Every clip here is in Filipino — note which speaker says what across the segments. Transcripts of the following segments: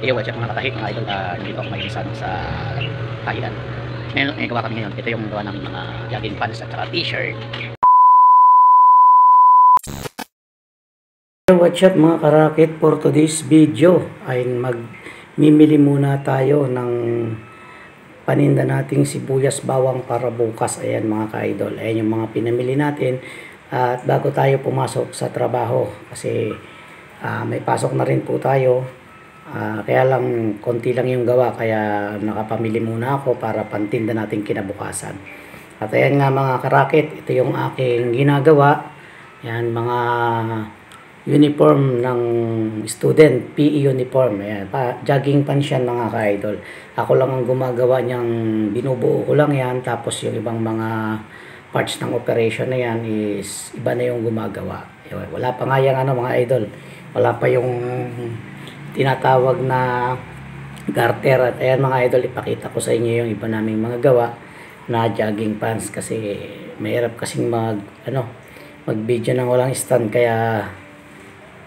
Speaker 1: Yo, what's up mga katahi, mga idol, nandito ako may isa sa kainan. Ngayon, gawa kami ngayon. Ito yung gawa namin mga jogging pants at saka t-shirt.
Speaker 2: What's up mga karakit, for today's video ay magmimili muna tayo ng paninda nating sibuyas bawang para bukas. Ayan mga ka-idol, ayan yung mga pinamili natin. At bago tayo pumasok sa trabaho kasi may pasok na rin po tayo. Kaya lang konti lang yung gawa, kaya nakapamili muna ako para pantinda natin kinabukasan. At ayan nga mga karakit, ito yung aking ginagawa. Yan mga uniform ng student, PE uniform. Ayan, jogging pants yan mga ka-idol. Ako lang ang gumagawa niyang, binubuo ko lang yan. Tapos yung ibang mga parts ng operation na yan is iba na yung gumagawa. Wala pa nga yung mga idol. Wala pa yung tinatawag na garter. At ayan mga idol, ipakita ko sa inyo yung iba naming mga gawa na jogging pants kasi mahirap kasing mag video ng walang stand, kaya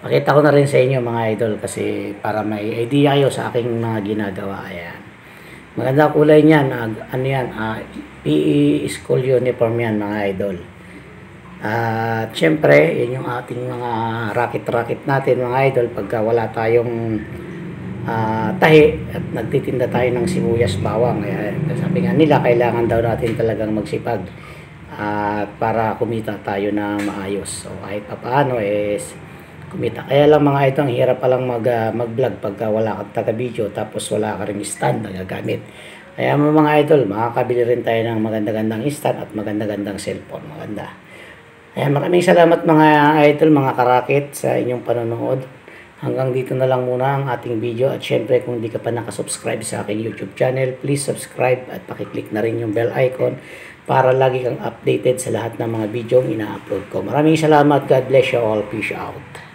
Speaker 2: pakita ko na rin sa inyo mga idol kasi para may idea kayo sa aking mga ginagawa. Ayan, maganda kulay niyan, PE school uniform yan mga idol. At syempre, yun yung ating mga racket natin mga idol pagka wala tayong tahi at nagtitinda tayo ng sibuyas bawang. Sabi nga nila, kailangan daw natin talagang magsipag at para kumita tayo na maayos. So kahit paano is kumita. Kaya lang mga idol, ang hirap palang mag-vlog pagka wala kang taga-video tapos wala ka ring stand na gagamit. Kaya mga idol, makakabili rin tayo ng maganda-gandang stand at maganda-gandang cellphone. Maganda. Ayan, maraming salamat mga idol, mga karakit sa inyong panonood. Hanggang dito na lang muna ang ating video. At syempre kung hindi ka pa nakasubscribe sa aking YouTube channel, please subscribe at pakiclick na rin yung bell icon para lagi kang updated sa lahat ng mga video ina-upload ko. Maraming salamat. God bless you all. Peace out.